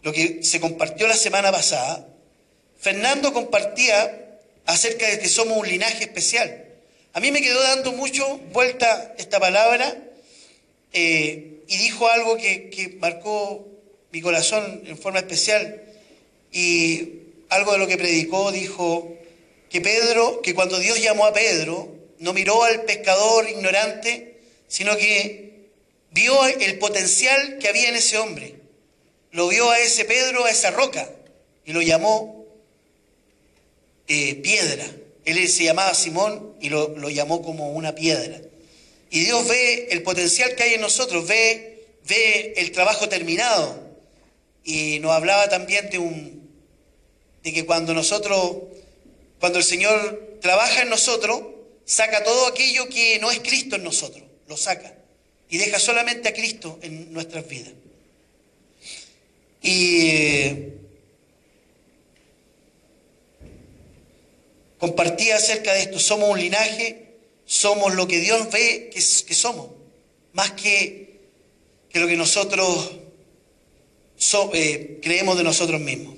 lo que se compartió la semana pasada, Fernando compartía acerca de que somos un linaje especial. A mí me quedó dando mucho vuelta esta palabra y dijo algo que marcó mi corazón en forma especial. Y algo de lo que predicó, dijo que cuando Dios llamó a Pedro, no miró al pescador ignorante, sino que vio el potencial que había en ese hombre. Lo vio a ese Pedro, a esa roca, y lo llamó piedra. Él se llamaba Simón y lo llamó como una piedra. Y Dios ve el potencial que hay en nosotros, ve el trabajo terminado. Y nos hablaba también de que cuando el Señor trabaja en nosotros, saca todo aquello que no es Cristo en nosotros, lo saca. Y deja solamente a Cristo en nuestras vidas. Y compartía acerca de esto. Somos un linaje, somos lo que Dios ve que somos, más que lo que nosotros creemos de nosotros mismos.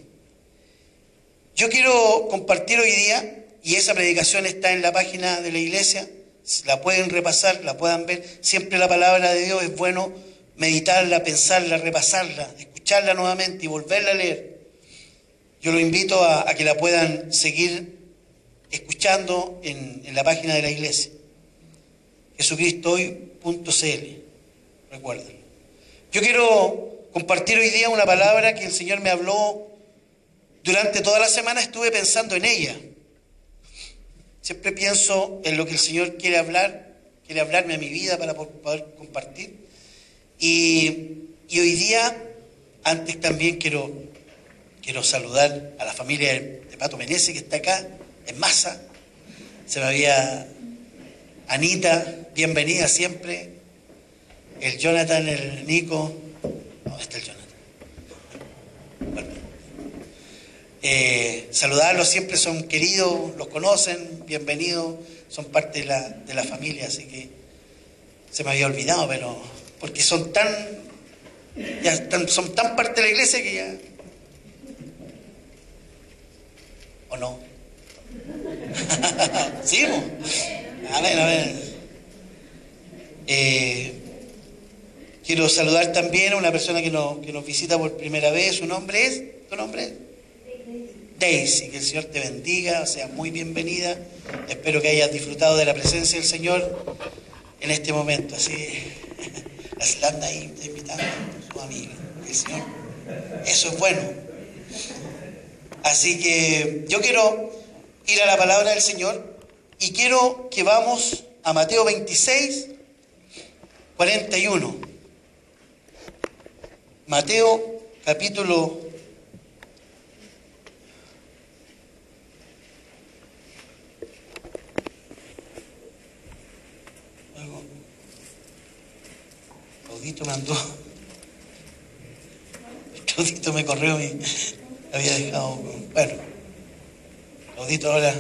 Yo quiero compartir hoy día, y esa predicación está en la página de la iglesia, la pueden repasar, la puedan ver. Siempre la palabra de Dios es bueno meditarla, pensarla, repasarla, escucharla nuevamente y volverla a leer. Yo lo invito a que la puedan seguir escuchando en la página de la iglesia, jesucristohoy.cl. Recuerden. Yo quiero compartir hoy día una palabra que el Señor me habló durante toda la semana. Estuve pensando en ella. Siempre pienso en lo que el Señor quiere hablarme a mi vida para poder compartir. Y hoy día, antes también quiero saludar a la familia de Pato Menezes, que está acá en masa. Se me había... Anita, bienvenida siempre. El Jonathan, el Nico. ¿Dónde está el Jonathan? Bueno. Saludarlos, siempre son queridos, los conocen, bienvenidos, son parte de la familia, así que se me había olvidado, pero porque son tan parte de la iglesia que ya... ¿O no? ¿Sí? A ver. Quiero saludar también a una persona que nos visita por primera vez. ¿Tu nombre es? Daisy. Que el Señor te bendiga, sea muy bienvenida. Espero que hayas disfrutado de la presencia del Señor en este momento. Así, la Slanda ahí está invitando a su amiga. El Señor, eso es bueno. Así que yo quiero ir a la palabra del Señor y quiero que vamos a Mateo 26, 41. Mateo capítulo 'Claudito me corrió y había dejado. Bueno, Claudito ahora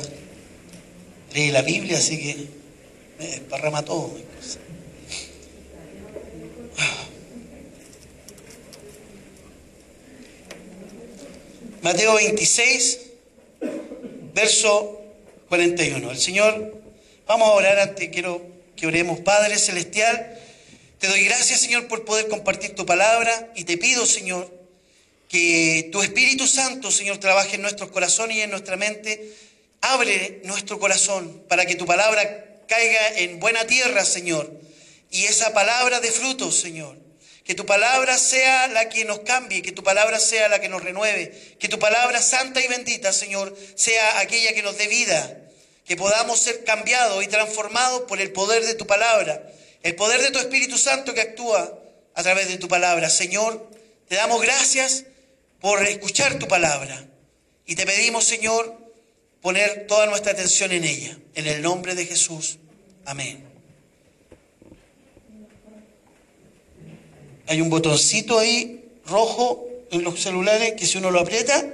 lee la Biblia, así que me desparrama todo. Mateo 26, verso 41. El Señor, vamos a orar antes, quiero que oremos. Padre Celestial, te doy gracias, Señor, por poder compartir tu palabra y te pido, Señor, que tu Espíritu Santo, Señor, trabaje en nuestros corazones y en nuestra mente. Abre nuestro corazón para que tu palabra caiga en buena tierra, Señor, y esa palabra de frutos, Señor. Que tu palabra sea la que nos cambie, que tu palabra sea la que nos renueve, que tu palabra santa y bendita, Señor, sea aquella que nos dé vida, que podamos ser cambiados y transformados por el poder de tu palabra, el poder de tu Espíritu Santo que actúa a través de tu palabra. Señor, te damos gracias por escuchar tu palabra y te pedimos, Señor, poner toda nuestra atención en ella. En el nombre de Jesús. Amén. Hay un botoncito ahí rojo en los celulares que si uno lo aprieta,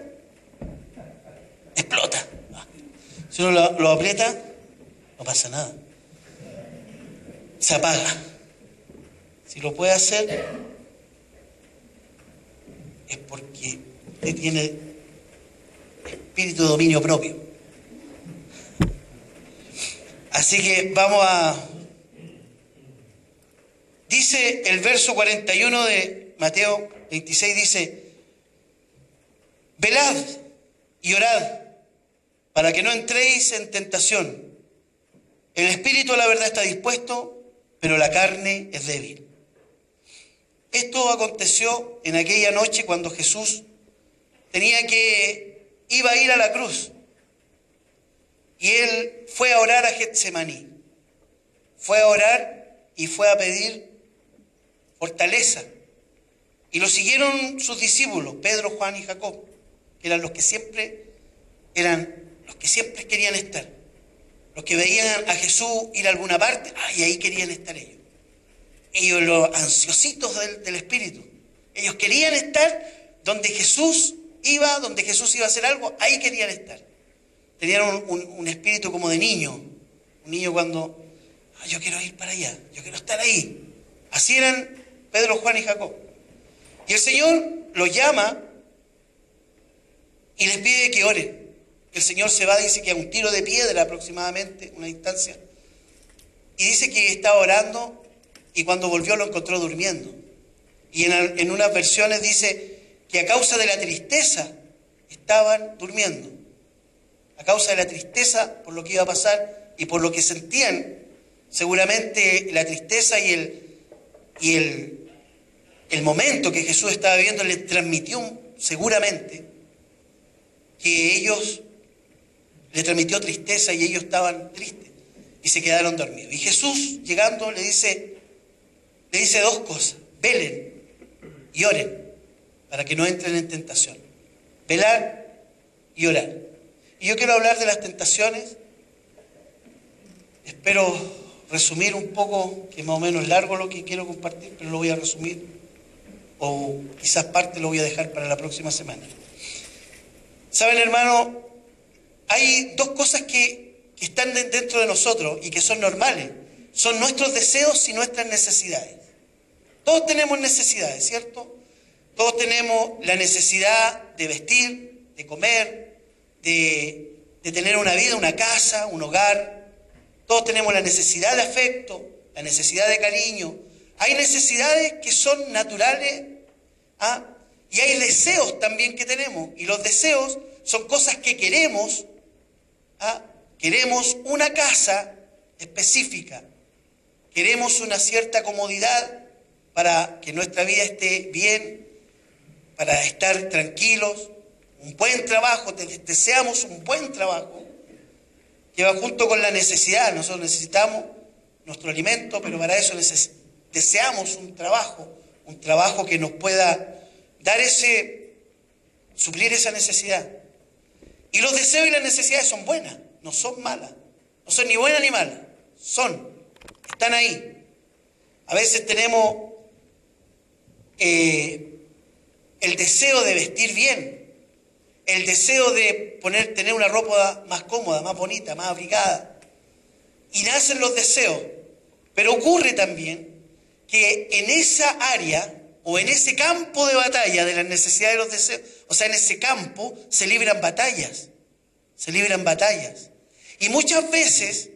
explota. Si uno lo aprieta, no pasa nada. Se apaga. Si lo puede hacer, es porque usted tiene espíritu de dominio propio. Así que vamos a... Dice el verso 41 de Mateo 26, dice: velad y orad para que no entréis en tentación. El espíritu a la verdad está dispuesto, pero la carne es débil. Esto aconteció en aquella noche cuando Jesús iba a ir a la cruz. Y él fue a orar a Getsemaní. Fue a orar y fue a pedir fortaleza. Y lo siguieron sus discípulos, Pedro, Juan y Jacob, que eran los que siempre querían estar. Los que veían a Jesús ir a alguna parte, y ahí querían estar ellos. Ellos, los ansiositos del Espíritu. Ellos querían estar donde Jesús iba a hacer algo, ahí querían estar. Tenían un espíritu como de niño. Un niño cuando, yo quiero ir para allá, yo quiero estar ahí. Así eran Pedro, Juan y Jacob. Y el Señor los llama y les pide que oren. El Señor se va, dice que a un tiro de piedra aproximadamente, una distancia. Y dice que estaba orando y cuando volvió lo encontró durmiendo. Y en unas versiones dice que a causa de la tristeza estaban durmiendo. A causa de la tristeza por lo que iba a pasar y por lo que sentían, seguramente la tristeza y el momento que Jesús estaba viviendo les transmitió seguramente que le transmitió tristeza y ellos estaban tristes y se quedaron dormidos. Y Jesús, llegando, le dice dos cosas: velen y oren para que no entren en tentación. Velar y orar. Y yo quiero hablar de las tentaciones. Espero resumir un poco, que es más o menos largo lo que quiero compartir, pero lo voy a resumir, o quizás parte lo voy a dejar para la próxima semana. Saben, hermano, hay dos cosas que están dentro de nosotros y que son normales. Son nuestros deseos y nuestras necesidades. Todos tenemos necesidades, ¿cierto? Todos tenemos la necesidad de vestir, de comer, de tener una vida, una casa, un hogar. Todos tenemos la necesidad de afecto, la necesidad de cariño. Hay necesidades que son naturales, y hay deseos también que tenemos. Y los deseos son cosas que queremos. Queremos una casa específica. Queremos una cierta comodidad para que nuestra vida esté bien, para estar tranquilos. Un buen trabajo, deseamos un buen trabajo que va junto con la necesidad. Nosotros necesitamos nuestro alimento, pero para eso deseamos un trabajo que nos pueda dar suplir esa necesidad. Y los deseos y las necesidades son buenas, no son malas, no son ni buenas ni malas, están ahí. A veces tenemos el deseo de vestir bien, el deseo de tener una ropa más cómoda, más bonita, más abrigada. Y nacen los deseos. Pero ocurre también que en esa área o en ese campo de batalla de las necesidades y los deseos, o sea, en ese campo se libran batallas. Se libran batallas. Y muchas veces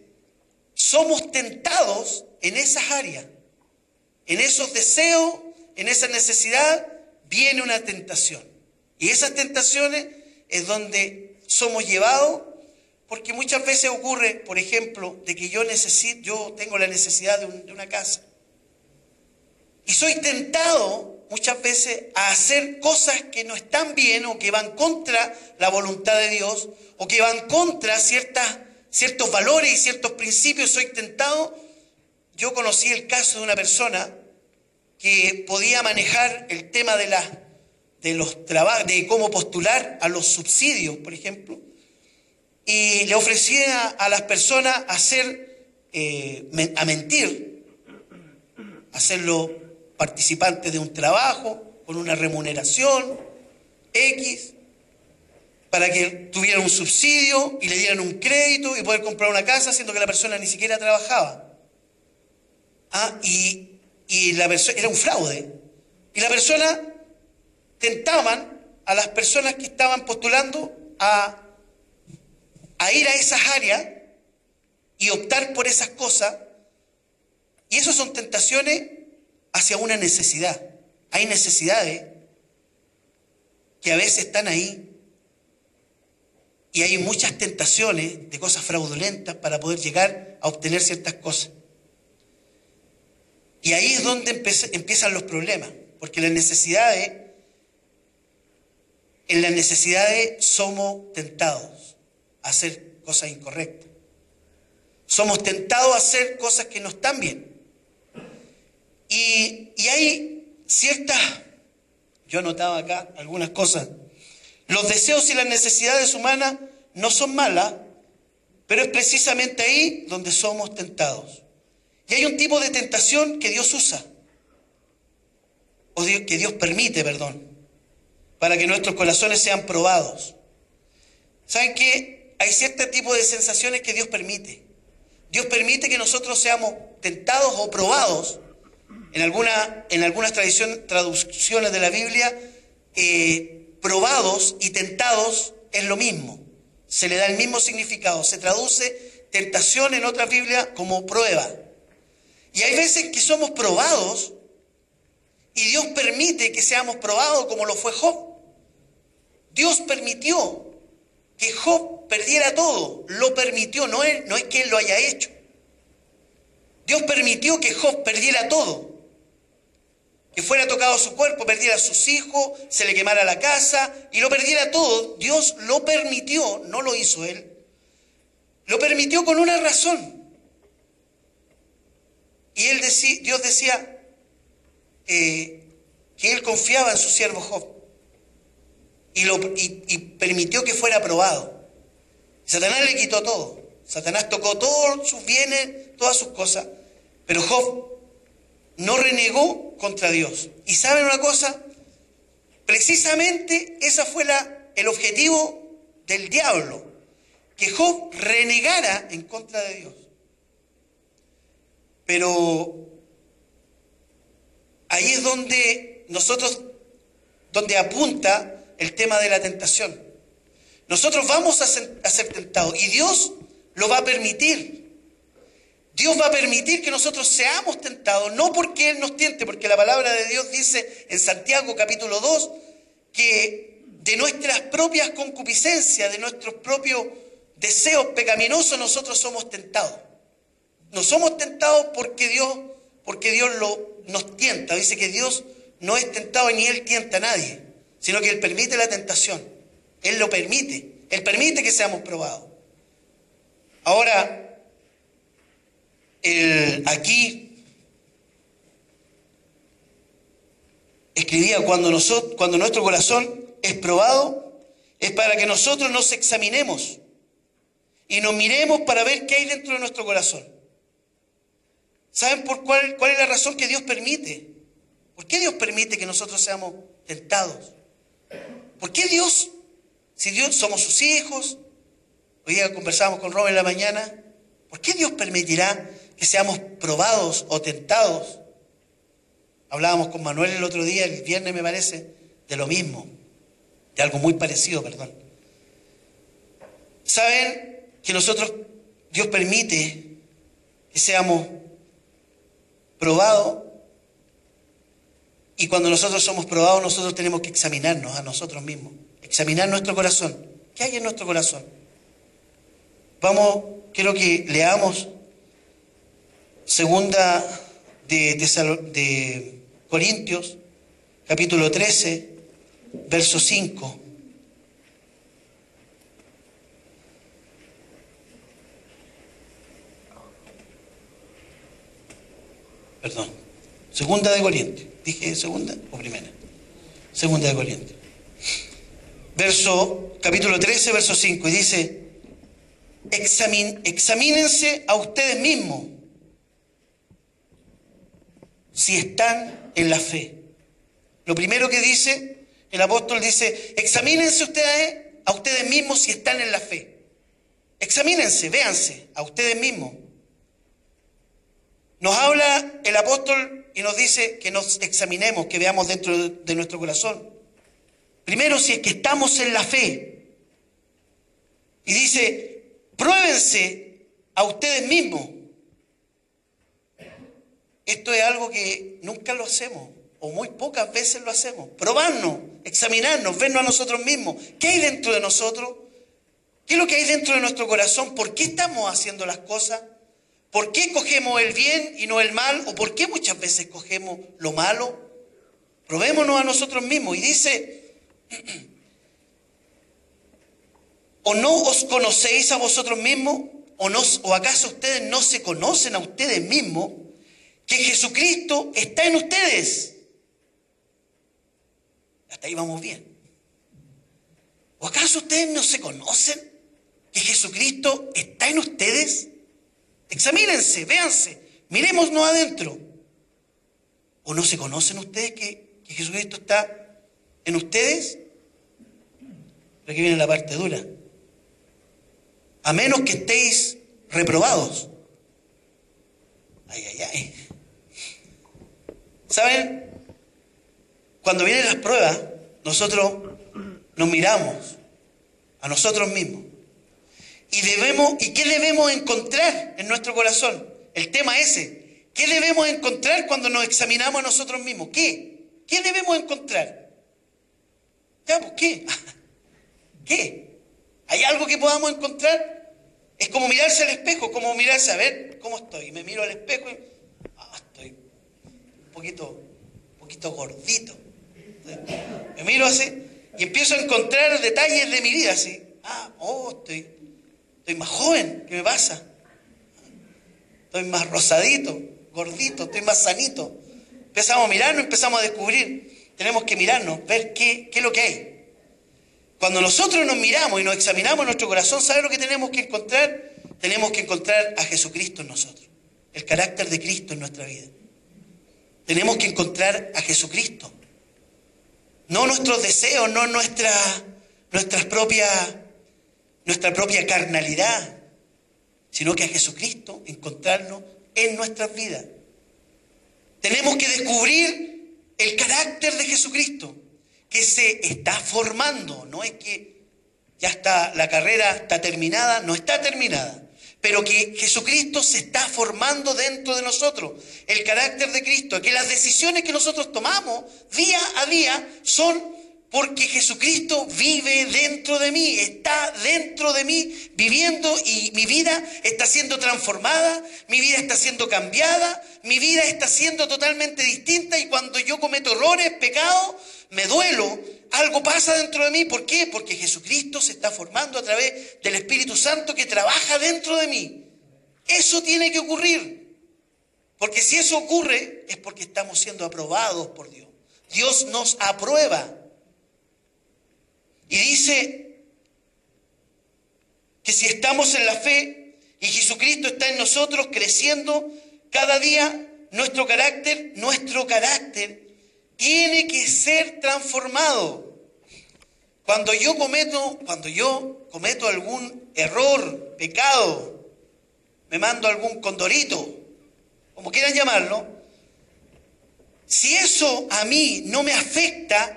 somos tentados en esas áreas. En esos deseos, en esa necesidad, viene una tentación. Y esas tentaciones es donde somos llevados, porque muchas veces ocurre, por ejemplo, de que yo tengo la necesidad de una casa. Y soy tentado muchas veces a hacer cosas que no están bien o que van contra la voluntad de Dios o que van contra ciertos valores y ciertos principios. Soy tentado. Yo conocí el caso de una persona que podía manejar el tema de cómo postular a los subsidios, por ejemplo, y le ofrecía a las personas a mentir, hacerlo participante de un trabajo con una remuneración X, para que tuvieran un subsidio y le dieran un crédito y poder comprar una casa, siendo que la persona ni siquiera trabajaba. Y la persona era un fraude. Y la persona tentaban a las personas que estaban postulando a ir a esas áreas y optar por esas cosas. Y eso son tentaciones hacia una necesidad. Hay necesidades que a veces están ahí y hay muchas tentaciones de cosas fraudulentas para poder llegar a obtener ciertas cosas. Y ahí es donde empiezan los problemas, porque en las necesidades somos tentados a hacer cosas incorrectas. Somos tentados a hacer cosas que no están bien. Y hay ciertas, yo anotaba acá algunas cosas. Los deseos y las necesidades humanas no son malas, pero es precisamente ahí donde somos tentados. Y hay un tipo de tentación que Dios usa, que Dios permite, para que nuestros corazones sean probados. ¿Saben qué? Hay cierto tipo de sensaciones que Dios permite. Dios permite que nosotros seamos tentados o probados. En algunas traducciones de la Biblia, probados y tentados es lo mismo. Se le da el mismo significado. Se traduce tentación en otra Biblia como prueba. Y hay veces que somos probados y Dios permite que seamos probados como lo fue Job. Dios permitió que Job perdiera todo. Lo permitió, no es que él lo haya hecho. Dios permitió que Job perdiera todo. Que fuera tocado su cuerpo, perdiera a sus hijos, se le quemara la casa y lo perdiera todo. Dios lo permitió, no lo hizo él. Lo permitió con una razón. Y Dios decía que él confiaba en su siervo Job. Y permitió que fuera probado. Satanás le quitó todo. Satanás tocó todos sus bienes, todas sus cosas. Pero Job no renegó contra Dios. ¿Y saben una cosa? Precisamente ese fue el objetivo del diablo. Que Job renegara en contra de Dios. Pero ahí es donde apunta el tema de la tentación. Nosotros vamos a ser tentados y Dios lo va a permitir. Dios va a permitir que nosotros seamos tentados, no porque Él nos tiente, porque la palabra de Dios dice en Santiago capítulo 2 que de nuestras propias concupiscencias, de nuestros propios deseos pecaminosos, nosotros somos tentados. No somos tentados porque Dios nos tienta. Dice que Dios no es tentado ni Él tienta a nadie, sino que Él permite la tentación. Él lo permite. Él permite que seamos probados. Ahora, aquí escribía, cuando nuestro corazón es probado, es para que nosotros nos examinemos y nos miremos para ver qué hay dentro de nuestro corazón. ¿Saben cuál es la razón que Dios permite? ¿Por qué Dios permite que nosotros seamos tentados? ¿Por qué Dios, si Dios somos sus hijos, hoy día conversábamos con Robert en la mañana, ¿por qué Dios permitirá que seamos probados o tentados? Hablábamos con Manuel el otro día, el viernes me parece, de lo mismo, de algo muy parecido, perdón. ¿Saben que Dios permite que seamos probados? Y cuando nosotros somos probados, nosotros tenemos que examinarnos a nosotros mismos, examinar nuestro corazón. ¿Qué hay en nuestro corazón? Quiero que leamos segunda de Corintios, capítulo 13, verso 5. Perdón, segunda de Corintios. ¿Dije segunda o primera? Segunda de Corintios. Capítulo 13, verso 5. Y dice, examínense a ustedes mismos si están en la fe. Lo primero que dice, el apóstol dice, examínense a ustedes mismos si están en la fe. Examínense, véanse a ustedes mismos. Nos habla el apóstol y nos dice que nos examinemos, que veamos dentro de nuestro corazón. Primero, si es que estamos en la fe. Y dice, pruébense a ustedes mismos. Esto es algo que nunca lo hacemos, o muy pocas veces lo hacemos. Probarnos, examinarnos, vernos a nosotros mismos. ¿Qué hay dentro de nosotros? ¿Qué es lo que hay dentro de nuestro corazón? ¿Por qué estamos haciendo las cosas? ¿Por qué cogemos el bien y no el mal? ¿O por qué muchas veces cogemos lo malo? Probémonos a nosotros mismos. Y dice, ¿o no os conocéis a vosotros mismos? ¿O acaso ustedes no se conocen a ustedes mismos? Que Jesucristo está en ustedes. Hasta ahí vamos bien. ¿O acaso ustedes no se conocen que Jesucristo está en ustedes? Examínense, véanse, mirémonos adentro. ¿O no se conocen ustedes que Jesucristo está en ustedes? Pero aquí viene la parte dura. A menos que estéis reprobados. Ay, ay, ay. ¿Saben? Cuando vienen las pruebas, nosotros nos miramos a nosotros mismos. ¿Y qué debemos encontrar en nuestro corazón? El tema ese. ¿Qué debemos encontrar cuando nos examinamos a nosotros mismos? ¿Qué? ¿Qué debemos encontrar? Ya, pues, ¿qué? ¿Qué? ¿Hay algo que podamos encontrar? Es como mirarse al espejo, como mirarse a ver cómo estoy. Y me miro al espejo y estoy un poquito gordito. Me miro así y empiezo a encontrar detalles de mi vida así. Estoy más joven, ¿qué me pasa? Estoy más rosadito, gordito, estoy más sanito. Empezamos a mirarnos, empezamos a descubrir. Tenemos que mirarnos, ver qué es lo que hay. Cuando nosotros nos miramos y nos examinamos en nuestro corazón, ¿sabe lo que tenemos que encontrar? Tenemos que encontrar a Jesucristo en nosotros. El carácter de Cristo en nuestra vida. Tenemos que encontrar a Jesucristo. No nuestros deseos, no nuestra propia carnalidad, sino que a Jesucristo encontrarlo en nuestras vidas. Tenemos que descubrir el carácter de Jesucristo, que se está formando. No es que ya está, la carrera está terminada, no está terminada, pero que Jesucristo se está formando dentro de nosotros. El carácter de Cristo, que las decisiones que nosotros tomamos día a día son porque Jesucristo vive dentro de mí, está dentro de mí viviendo, y mi vida está siendo transformada, mi vida está siendo cambiada, mi vida está siendo totalmente distinta, y cuando yo cometo errores, pecados, me duelo, algo pasa dentro de mí. ¿Por qué? Porque Jesucristo se está formando a través del Espíritu Santo que trabaja dentro de mí. Eso tiene que ocurrir, porque si eso ocurre es porque estamos siendo aprobados por Dios. Dios nos aprueba. Y dice que si estamos en la fe y Jesucristo está en nosotros creciendo cada día, nuestro carácter tiene que ser transformado. Cuando yo cometo algún error, pecado, me mando algún condorito, como quieran llamarlo, si eso a mí no me afecta,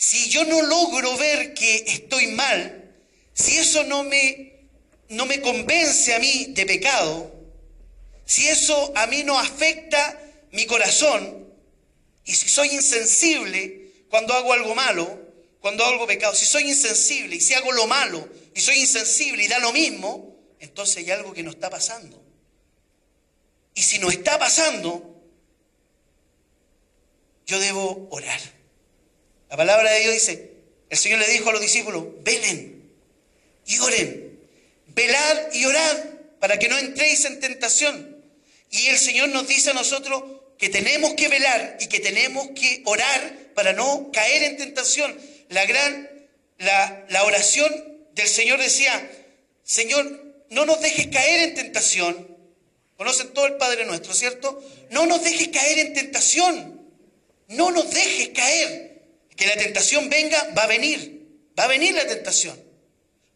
si yo no logro ver que estoy mal, si eso no me convence a mí de pecado, si eso a mí no afecta mi corazón, y si soy insensible cuando hago algo malo, cuando hago algo pecado, si soy insensible y si hago lo malo y soy insensible y da lo mismo, entonces hay algo que no está pasando. Y si no está pasando, yo debo orar. La palabra de Dios dice, el Señor le dijo a los discípulos, velen y oren, velad y orad para que no entréis en tentación. Y el Señor nos dice a nosotros que tenemos que velar y que tenemos que orar para no caer en tentación. La oración del Señor decía, Señor, no nos dejes caer en tentación. Conocen todo el Padre Nuestro, ¿cierto? No nos dejes caer en tentación. No nos dejes caer. Que la tentación venga, va a venir la tentación.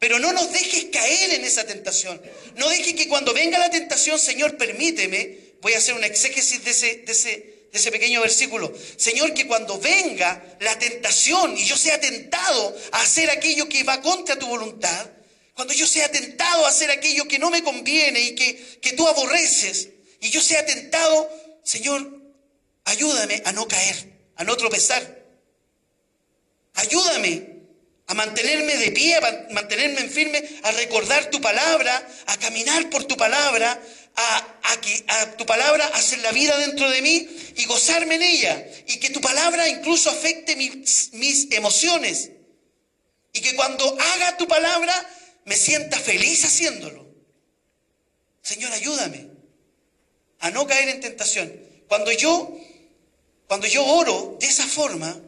Pero no nos dejes caer en esa tentación. No dejes que cuando venga la tentación, Señor, permíteme, voy a hacer una exégesis de de ese pequeño versículo. Señor, que cuando venga la tentación y yo sea tentado a hacer aquello que va contra tu voluntad, cuando yo sea tentado a hacer aquello que no me conviene y que tú aborreces, y yo sea tentado, Señor, ayúdame a no caer, a no tropezar. Ayúdame a mantenerme de pie, a mantenerme en firme, a recordar tu palabra, a caminar por tu palabra, a tu palabra hacer la vida dentro de mí y gozarme en ella. Y que tu palabra incluso afecte mis emociones. Y que cuando haga tu palabra me sienta feliz haciéndolo. Señor, ayúdame a no caer en tentación. Cuando yo oro de esa forma,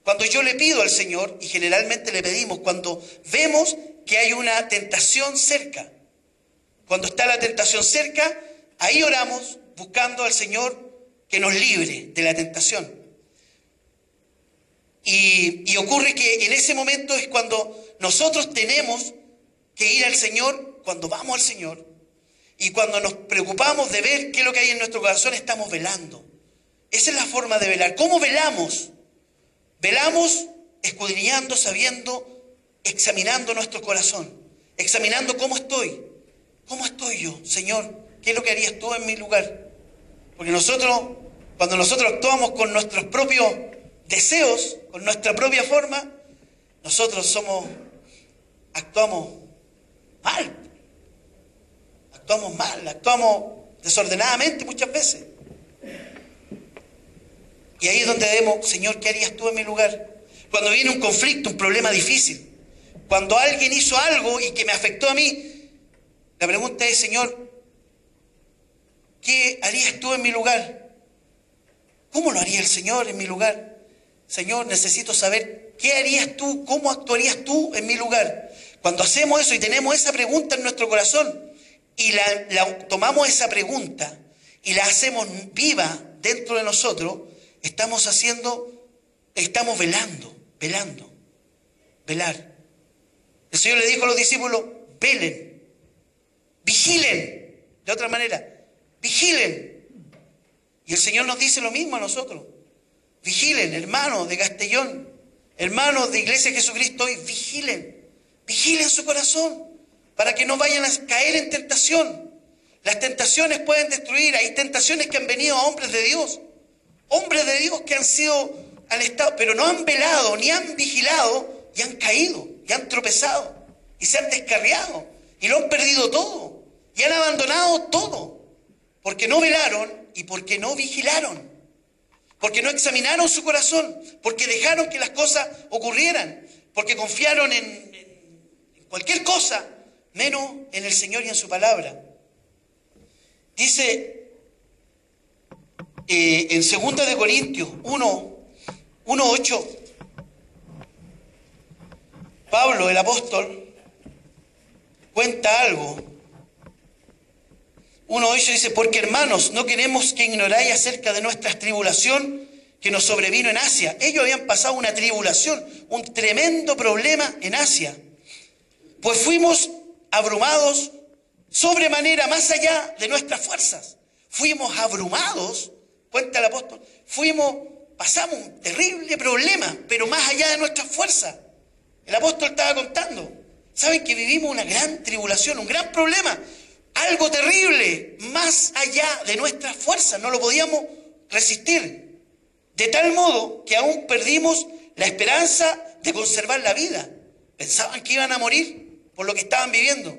cuando yo le pido al Señor, y generalmente le pedimos cuando vemos que hay una tentación cerca, cuando está la tentación cerca, ahí oramos buscando al Señor que nos libre de la tentación. Y ocurre que en ese momento es cuando nosotros tenemos que ir al Señor, cuando vamos al Señor, y cuando nos preocupamos de ver qué es lo que hay en nuestro corazón, estamos velando. Esa es la forma de velar. ¿Cómo velamos? Velamos escudriñando, sabiendo, examinando nuestro corazón, examinando cómo estoy yo, Señor, ¿qué es lo que harías tú en mi lugar? Porque cuando nosotros actuamos con nuestros propios deseos, con nuestra propia forma, nosotros actuamos mal, actuamos desordenadamente muchas veces. Y ahí es donde debemos, Señor, ¿qué harías tú en mi lugar? Cuando viene un conflicto, un problema difícil, cuando alguien hizo algo y que me afectó a mí, la pregunta es, Señor, ¿qué harías tú en mi lugar? ¿Cómo lo haría el Señor en mi lugar? Señor, necesito saber, ¿qué harías tú? ¿Cómo actuarías tú en mi lugar? Cuando hacemos eso y tenemos esa pregunta en nuestro corazón y tomamos esa pregunta y la hacemos viva dentro de nosotros, estamos velando. Velar. El Señor le dijo a los discípulos, velen, vigilen. De otra manera, vigilen. Y el Señor nos dice lo mismo a nosotros. Vigilen, hermanos de Castellón, hermanos de Iglesia de Jesucristo hoy, vigilen. Vigilen su corazón para que no vayan a caer en tentación. Las tentaciones pueden destruir. Hay tentaciones que han venido a hombres de Dios. Hombres de Dios que han estado, pero no han velado, ni han vigilado, y han caído, y han tropezado, y se han descarriado, y lo han perdido todo, y han abandonado todo, porque no velaron y porque no vigilaron, porque no examinaron su corazón, porque dejaron que las cosas ocurrieran, porque confiaron en cualquier cosa, menos en el Señor y en su palabra. Dice en 2 de Corintios 1:8, Pablo, el apóstol, cuenta algo. 1:8 dice, porque hermanos, no queremos que ignoráis acerca de nuestra tribulación que nos sobrevino en Asia. Ellos habían pasado una tribulación, un tremendo problema en Asia. Pues fuimos abrumados sobremanera, más allá de nuestras fuerzas. Fuimos abrumados, cuenta el apóstol, pasamos un terrible problema, pero más allá de nuestras fuerzas. El apóstol estaba contando. Saben que vivimos una gran tribulación, un gran problema, algo terrible, más allá de nuestras fuerzas, no lo podíamos resistir. De tal modo que aún perdimos la esperanza de conservar la vida. Pensaban que iban a morir por lo que estaban viviendo.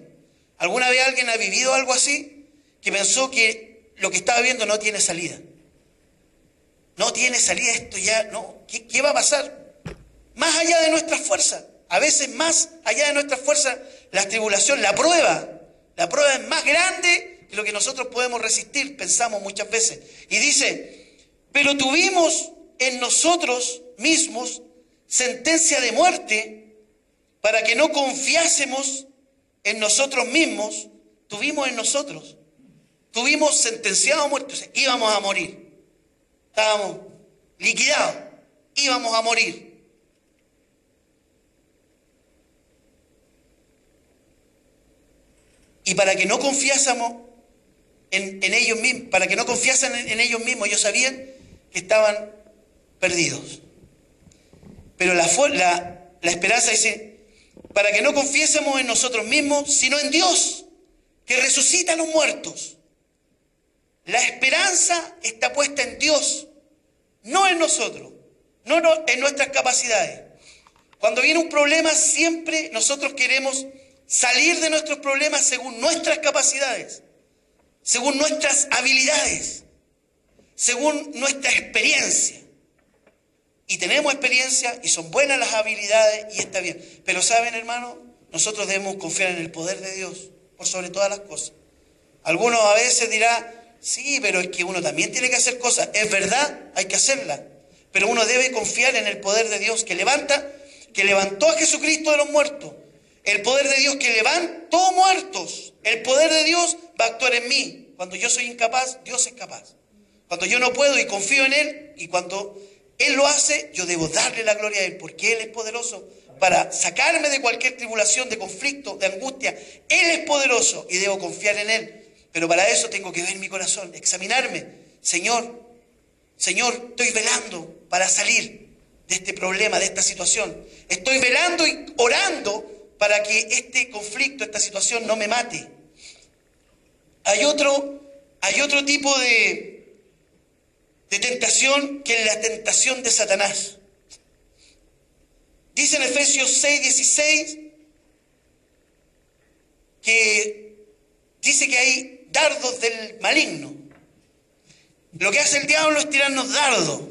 ¿Alguna vez alguien ha vivido algo así? Que pensó que lo que estaba viviendo no tiene salida. No tiene salida esto ya, no. ¿Qué va a pasar? Más allá de nuestras fuerzas. A veces más allá de nuestras fuerzas, la tribulación, la prueba es más grande que lo que nosotros podemos resistir, pensamos muchas veces. Y dice, pero tuvimos en nosotros mismos sentencia de muerte para que no confiásemos en nosotros mismos. Tuvimos sentenciado a muerte, o sea, íbamos a morir. Estábamos liquidados, íbamos a morir. Y para que no confiásemos en ellos mismos, para que no confiasen en ellos mismos, ellos sabían que estaban perdidos. Pero la esperanza dice, para que no confiésemos en nosotros mismos, sino en Dios, que resucita a los muertos. La esperanza está puesta en Dios, no en nosotros, no en nuestras capacidades. Cuando viene un problema, siempre nosotros queremos salir de nuestros problemas según nuestras capacidades, según nuestras habilidades, según nuestra experiencia. Y tenemos experiencia y son buenas las habilidades y está bien. Pero ¿saben, hermanos? Nosotros debemos confiar en el poder de Dios por sobre todas las cosas. Algunos a veces dirán, sí, pero es que uno también tiene que hacer cosas. Es verdad, hay que hacerlas. Pero uno debe confiar en el poder de Dios que levantó a Jesucristo de los muertos. El poder de Dios que levantó muertos. El poder de Dios va a actuar en mí. Cuando yo soy incapaz, Dios es capaz. Cuando yo no puedo y confío en Él, y cuando Él lo hace, yo debo darle la gloria a Él, porque Él es poderoso para sacarme de cualquier tribulación, de conflicto, de angustia. Él es poderoso y debo confiar en Él. Pero para eso tengo que ver mi corazón, examinarme. Señor, estoy velando para salir de este problema, de esta situación. Estoy velando y orando para que este conflicto, esta situación no me mate. Hay otro tipo de tentación que es la tentación de Satanás. Dice en Efesios 6:16 que dice que hay dardos del maligno. Lo que hace el diablo es tirarnos dardos.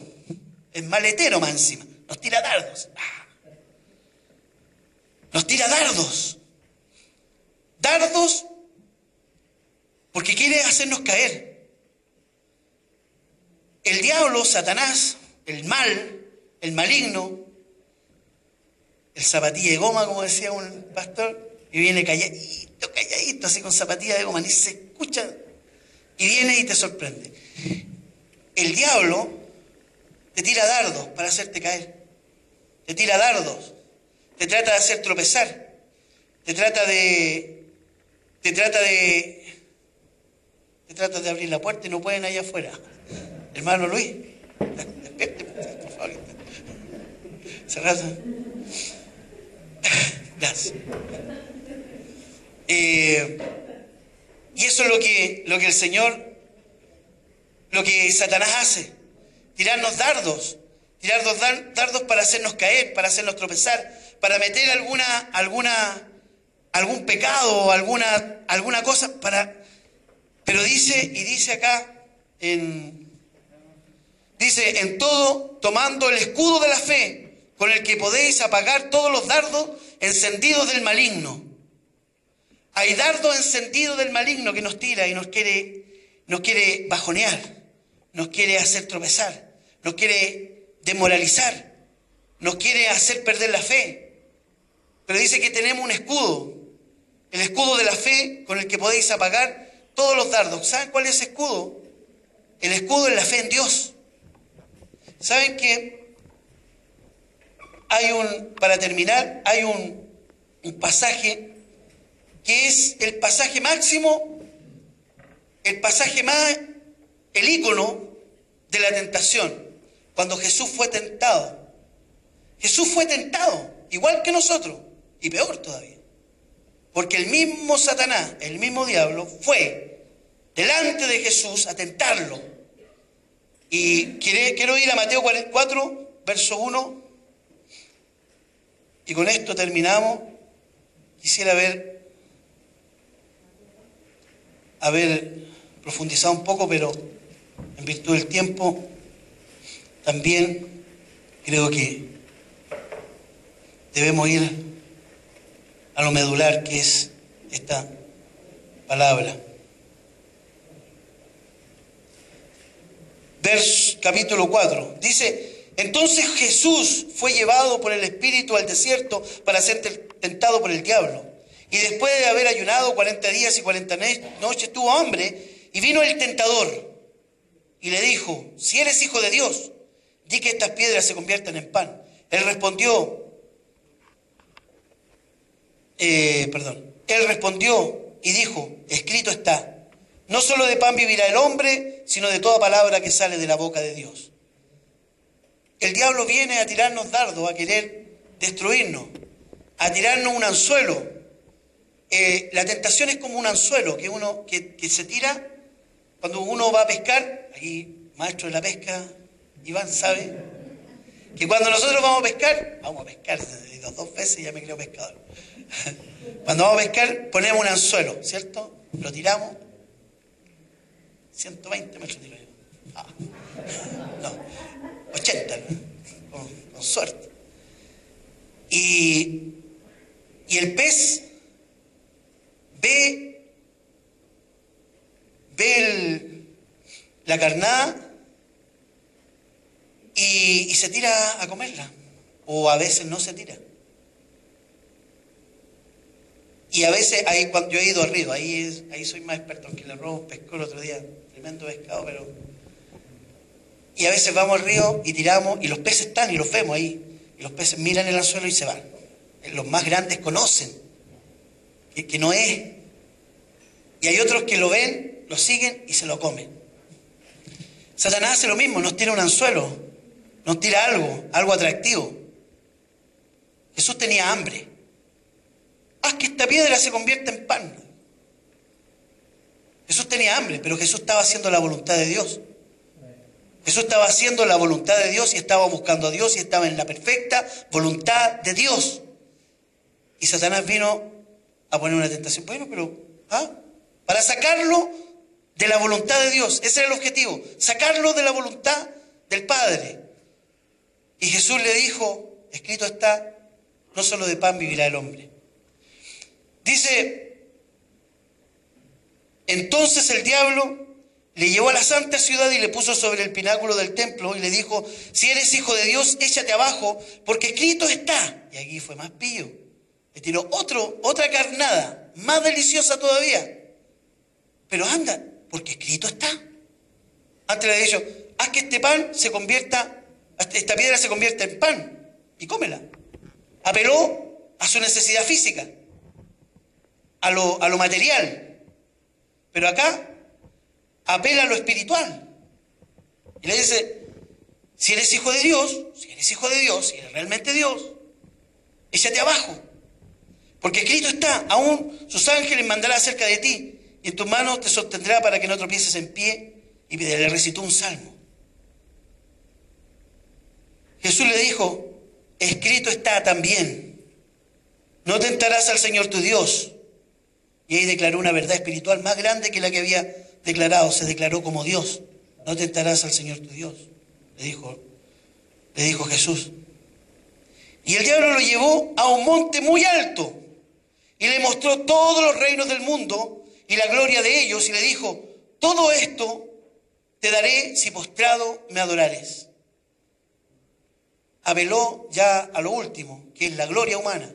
Es maletero más encima. Nos tira dardos. Nos tira dardos. Dardos porque quiere hacernos caer. El diablo, Satanás, el mal, el maligno, el zapatilla de goma, como decía un pastor, y viene calladito, así con zapatilla de goma, ni se escucha, y viene y te sorprende. El diablo te tira dardos para hacerte caer. Te tira dardos. Te trata de hacer tropezar. Te trata de abrir la puerta y no pueden allá afuera. Hermano Luis, despierte, por favor. Cerrado. Gracias. Y eso es lo que el Señor, lo que Satanás hace. Tirarnos dardos. Tirarnos dardos para hacernos caer, para hacernos tropezar, para meter algún pecado o alguna cosa pero dice acá dice en todo tomando el escudo de la fe con el que podéis apagar todos los dardos encendidos del maligno. Hay dardos encendidos del maligno que nos tira y nos quiere bajonear, nos quiere hacer tropezar, nos quiere desmoralizar, nos quiere hacer perder la fe. Pero dice que tenemos un escudo, el escudo de la fe con el que podéis apagar todos los dardos. ¿Saben cuál es ese escudo? El escudo es la fe en Dios. ¿Saben que para terminar, hay un pasaje que es el pasaje máximo, el ícono de la tentación? Cuando Jesús fue tentado. Jesús fue tentado, igual que nosotros, y peor todavía. Porque el mismo Satanás, el mismo diablo, fue delante de Jesús a tentarlo. Y quiero ir a Mateo 44, verso 1. Y con esto terminamos. Quisiera haber profundizado un poco, pero en virtud del tiempo también creo que debemos ir a lo medular, que es esta palabra. Capítulo 4. Dice, entonces Jesús fue llevado por el Espíritu al desierto para ser tentado por el diablo. Y después de haber ayunado 40 días y 40 noches, tuvo hambre, y vino el tentador y le dijo, si eres hijo de Dios, di que estas piedras se conviertan en pan. Él respondió y dijo, escrito está, no solo de pan vivirá el hombre, sino de toda palabra que sale de la boca de Dios. el diablo viene a tirarnos dardos, a querer destruirnos, a tirarnos un anzuelo. La tentación es como un anzuelo que se tira cuando uno va a pescar. Aquí, maestro de la pesca, Iván, sabe que cuando nosotros vamos a pescar, dos veces y ya me creo pescador. Cuando vamos a pescar, ponemos un anzuelo, ¿cierto? Lo tiramos, 120 metros tiro yo. No, 80, con suerte. Y el pez ve la carnada y se tira a comerla, o a veces no se tira. Y a veces, cuando yo he ido al río, ahí soy más experto, aunque el arroz pescó el otro día, tremendo pescado, pero... Y a veces vamos al río y tiramos, y los peces están, y los vemos ahí, y los peces miran el anzuelo y se van. Los más grandes conocen que no es, y hay otros que lo ven, lo siguen y se lo comen. Satanás hace lo mismo, nos tira un anzuelo, nos tira algo atractivo. Jesús tenía hambre. Haz que esta piedra se convierta en pan. Jesús tenía hambre, pero Jesús estaba haciendo la voluntad de Dios. Jesús estaba haciendo la voluntad de Dios y estaba buscando a Dios y estaba en la perfecta voluntad de Dios. Y Satanás vino a poner una tentación. Bueno, pero para sacarlo de la voluntad de Dios. Ese era el objetivo, sacarlo de la voluntad del Padre. Y Jesús le dijo, escrito está, no solo de pan vivirá el hombre. Dice, entonces el diablo le llevó a la santa ciudad y le puso sobre el pináculo del templo y le dijo, si eres hijo de Dios, échate abajo, porque escrito está. Y aquí fue más pillo. Le tiró otra carnada, más deliciosa todavía. Pero anda, porque escrito está. Antes le había dicho, haz que esta piedra se convierta en pan y cómela. Apeló a su necesidad física, a lo material. Pero acá apela a lo espiritual. Y le dice, si eres hijo de Dios, si eres realmente Dios, échate abajo. Porque escrito está, aún sus ángeles mandará acerca de ti, y en tus manos te sostendrá para que no tropieces en pie. Y le recitó un salmo. Jesús le dijo, escrito está también, no tentarás al Señor tu Dios. Y ahí declaró una verdad espiritual más grande que la que había declarado. Se declaró como Dios. No tentarás al Señor tu Dios, le dijo Jesús. Y el diablo lo llevó a un monte muy alto y le mostró todos los reinos del mundo y la gloria de ellos, y le dijo, todo esto te daré si postrado me adorares. Apeló ya a lo último, que es la gloria humana,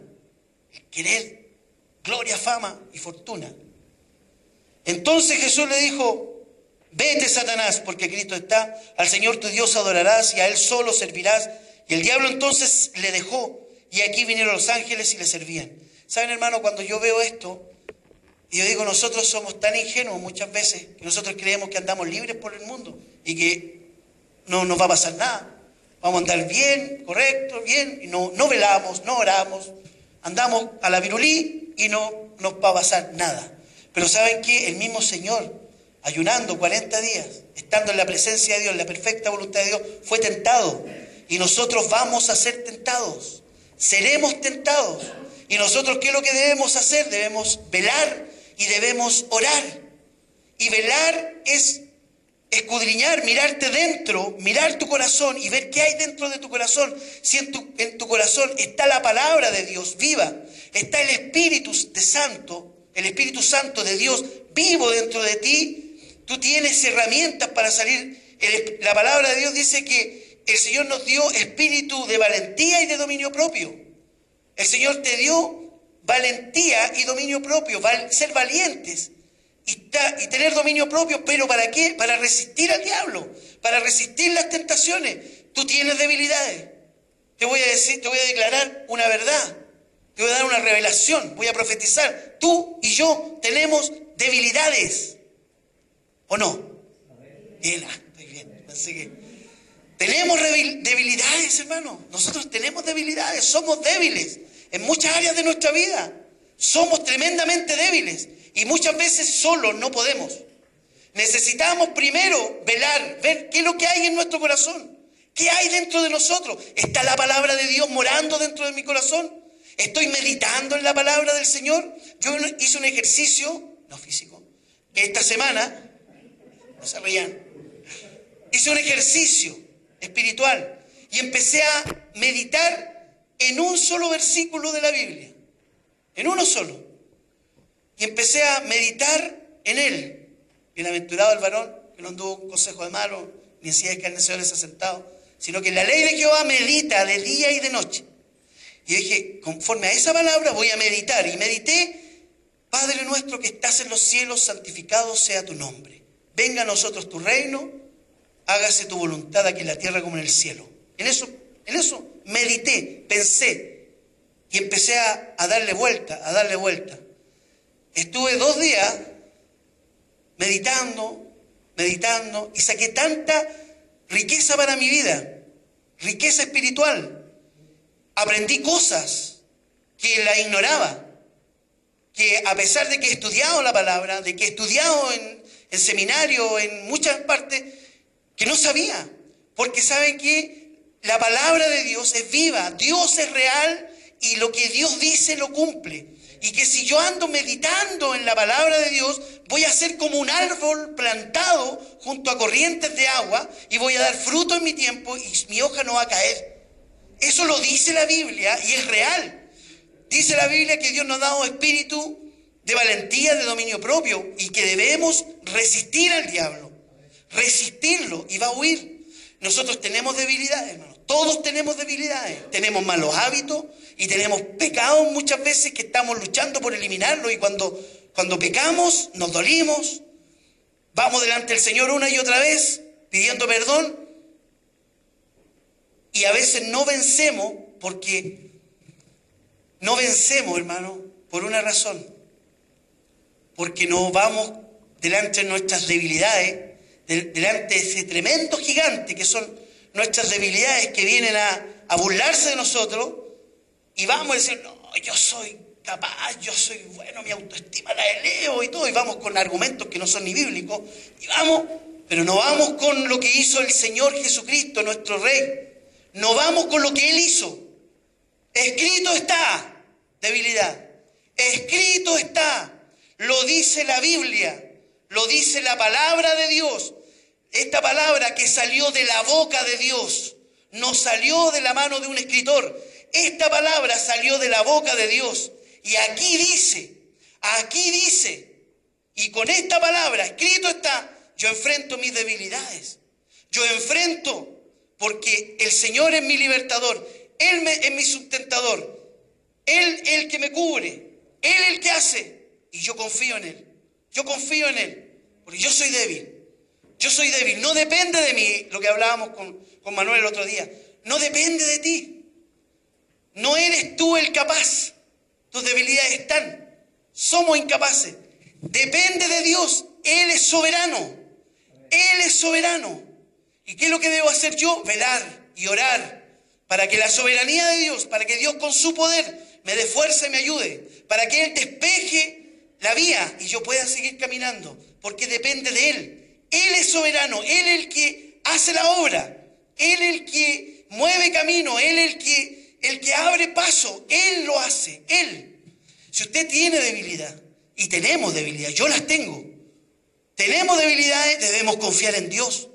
el querer gloria, fama y fortuna. Entonces Jesús le dijo, vete, Satanás, porque Cristo está, al Señor tu Dios adorarás y a Él solo servirás. Y el diablo entonces le dejó, y aquí vinieron los ángeles y le servían. ¿Saben, hermano? Cuando yo veo esto, y yo digo, nosotros somos tan ingenuos muchas veces, que nosotros creemos que andamos libres por el mundo, y que no nos va a pasar nada. Vamos a andar bien, correcto, bien, y no velamos, no oramos, andamos a la virulí y no nos va a pasar nada. Pero ¿saben qué? El mismo Señor, ayunando 40 días, estando en la presencia de Dios, en la perfecta voluntad de Dios, fue tentado. Y nosotros vamos a ser tentados, seremos tentados. Y nosotros, ¿qué es lo que debemos hacer? Debemos velar y debemos orar. Y velar es escudriñar, mirarte dentro, mirar tu corazón y ver qué hay dentro de tu corazón. Si en tu corazón está la palabra de Dios viva, está el Espíritu Santo de Dios vivo dentro de ti, tú tienes herramientas para salir. La palabra de Dios dice que el Señor nos dio espíritu de valentía y de dominio propio. El Señor te dio valentía y dominio propio, ser valientes. Y tener dominio propio, ¿pero para qué? Para resistir al diablo, para resistir las tentaciones. Tú tienes debilidades. Te voy a declarar una verdad. Te voy a dar una revelación. Voy a profetizar. Tú y yo tenemos debilidades. ¿O no? Bien, estoy bien. Así que Tenemos debilidades, hermano. Nosotros tenemos debilidades, somos débiles en muchas áreas de nuestra vida. Somos tremendamente débiles y muchas veces solos no podemos. Necesitamos primero velar, ver qué es lo que hay en nuestro corazón. ¿Qué hay dentro de nosotros? ¿Está la palabra de Dios morando dentro de mi corazón? ¿Estoy meditando en la palabra del Señor? Yo hice un ejercicio, no físico, que esta semana, no se rían, hice un ejercicio espiritual y empecé a meditar en un solo versículo de la Biblia, en uno solo. Y empecé a meditar en él. Bienaventurado el varón que no anduvo en consejo de malos, ni en silla de escarnecedores sentado, sino que en la ley de Jehová medita de día y de noche. Y dije, conforme a esa palabra voy a meditar. Y medité, Padre nuestro que estás en los cielos, santificado sea tu nombre. Venga a nosotros tu reino, hágase tu voluntad aquí en la tierra como en el cielo. En eso medité, pensé. Y empecé a darle vuelta, a darle vuelta. Estuve 2 días meditando, y saqué tanta riqueza para mi vida, riqueza espiritual. Aprendí cosas que la ignoraba, que a pesar de que he estudiado la palabra, de que he estudiado en seminario, en muchas partes, que no sabía. Porque saben que la palabra de Dios es viva, Dios es real y lo que Dios dice lo cumple. Y que si yo ando meditando en la palabra de Dios, voy a ser como un árbol plantado junto a corrientes de agua y voy a dar fruto en mi tiempo y mi hoja no va a caer. Eso lo dice la Biblia y es real. Dice la Biblia que Dios nos ha dado espíritu de valentía, de dominio propio y que debemos resistir al diablo, resistirlo y va a huir. Nosotros tenemos debilidades, hermanos. Todos tenemos debilidades. Tenemos malos hábitos y tenemos pecados muchas veces que estamos luchando por eliminarlos. Y cuando pecamos, nos dolimos. Vamos delante del Señor una y otra vez pidiendo perdón. Y a veces no vencemos porque no vencemos, hermano, por una razón. Porque no vamos delante de nuestras debilidades, delante de ese tremendo gigante que son nuestras debilidades que vienen a burlarse de nosotros y vamos a decir, no, yo soy capaz, yo soy bueno, mi autoestima la eleo y todo, y vamos con argumentos que no son ni bíblicos, y vamos, pero no vamos con lo que hizo el Señor Jesucristo, nuestro Rey, no vamos con lo que Él hizo. Escrito está, debilidad, escrito está, lo dice la Biblia, lo dice la palabra de Dios. Esta palabra que salió de la boca de Dios, no salió de la mano de un escritor. Esta palabra salió de la boca de Dios. Y aquí dice, y con esta palabra escrito está, yo enfrento mis debilidades. Yo enfrento, porque el Señor es mi libertador, Él es mi sustentador, Él es el que me cubre, Él es el que hace, y yo confío en Él. Yo confío en Él, porque yo soy débil. Yo soy débil, no depende de mí, lo que hablábamos con Manuel el otro día. No depende de ti. No eres tú el capaz. Tus debilidades están. Somos incapaces. Depende de Dios. Él es soberano. Él es soberano. ¿Y qué es lo que debo hacer yo? Velar y orar para que la soberanía de Dios, para que Dios con su poder me dé fuerza y me ayude, para que Él despeje la vía y yo pueda seguir caminando, porque depende de Él. Él es soberano, Él es el que hace la obra, Él es el que mueve camino, Él es el que abre paso, Él lo hace, Él. Si usted tiene debilidad, y tenemos debilidad, yo las tengo, tenemos debilidades, debemos confiar en Dios.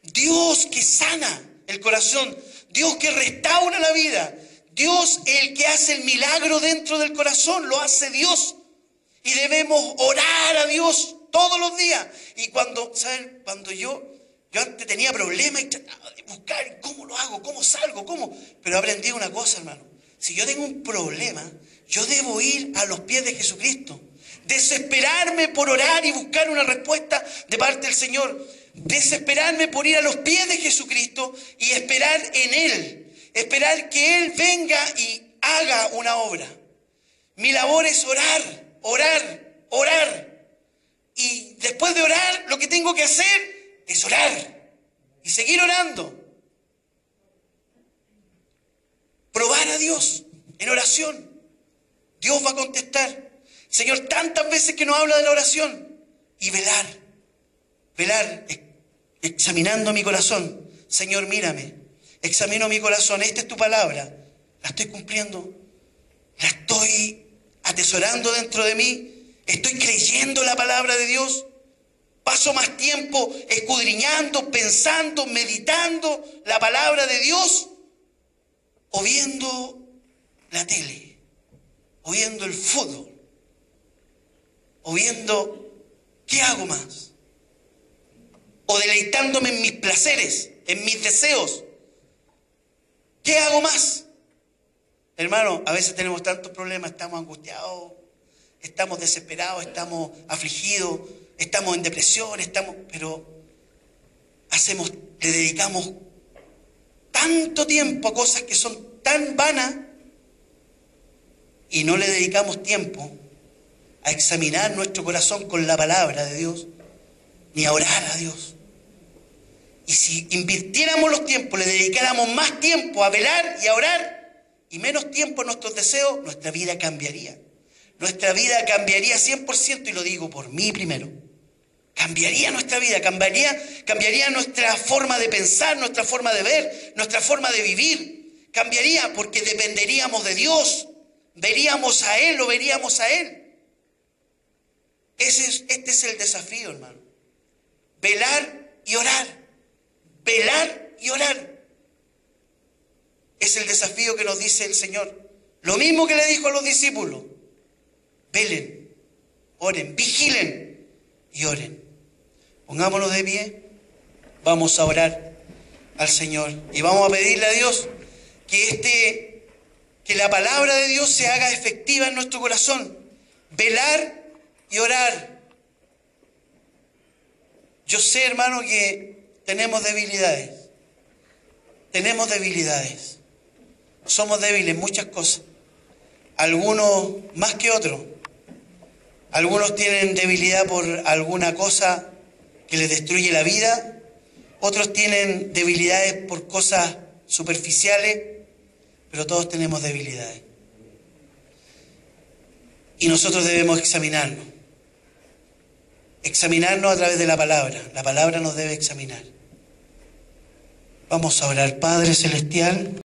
Dios que sana el corazón, Dios que restaura la vida, Dios el que hace el milagro dentro del corazón, lo hace Dios. Y debemos orar a Dios todos los días. Y ¿saben? Cuando yo antes tenía problemas y trataba de buscar cómo lo hago, cómo salgo, cómo. Pero aprendí una cosa, hermano. Si yo tengo un problema, yo debo ir a los pies de Jesucristo. Desesperarme por orar y buscar una respuesta de parte del Señor. Desesperarme por ir a los pies de Jesucristo y esperar en Él. Esperar que Él venga y haga una obra. Mi labor es orar. Y después de orar, lo que tengo que hacer es orar. Y seguir orando. probar a Dios en oración. Dios va a contestar. Señor, tantas veces que nos habla de la oración. Y velar, examinando mi corazón. Señor, mírame, examino mi corazón, esta es tu palabra, la estoy cumpliendo, la estoy atesorando dentro de mí, estoy creyendo la palabra de Dios, paso más tiempo escudriñando, pensando, meditando la palabra de Dios, o viendo la tele, o viendo el fútbol, o viendo qué hago más, o deleitándome en mis placeres, en mis deseos. ¿Qué hago más? Hermano, a veces tenemos tantos problemas, estamos angustiados, estamos desesperados, estamos afligidos, estamos en depresión, pero le dedicamos tanto tiempo a cosas que son tan vanas y no le dedicamos tiempo a examinar nuestro corazón con la palabra de Dios, ni a orar a Dios. Y si invirtiéramos los tiempos, le dedicáramos más tiempo a velar y a orar y menos tiempo a nuestros deseos, nuestra vida cambiaría. Nuestra vida cambiaría 100%, y lo digo por mí primero. Cambiaría nuestra vida, cambiaría nuestra forma de pensar, nuestra forma de ver, nuestra forma de vivir. Cambiaría porque dependeríamos de Dios, veríamos a Él, lo veríamos a Él. Este es el desafío, hermano. Velar y orar. Velar y orar. Es el desafío que nos dice el Señor. Lo mismo que le dijo a los discípulos. Velen, oren, vigilen y oren. Pongámonos de pie. Vamos a orar al Señor. Y vamos a pedirle a Dios que la palabra de Dios se haga efectiva en nuestro corazón. Velar y orar. Yo sé, hermano, que tenemos debilidades. Tenemos debilidades. Somos débiles en muchas cosas. Algunos más que otros. Algunos tienen debilidad por alguna cosa que les destruye la vida. Otros tienen debilidades por cosas superficiales. Pero todos tenemos debilidades. Y nosotros debemos examinarnos. Examinarnos a través de la palabra. La palabra nos debe examinar. Vamos a orar. Padre Celestial.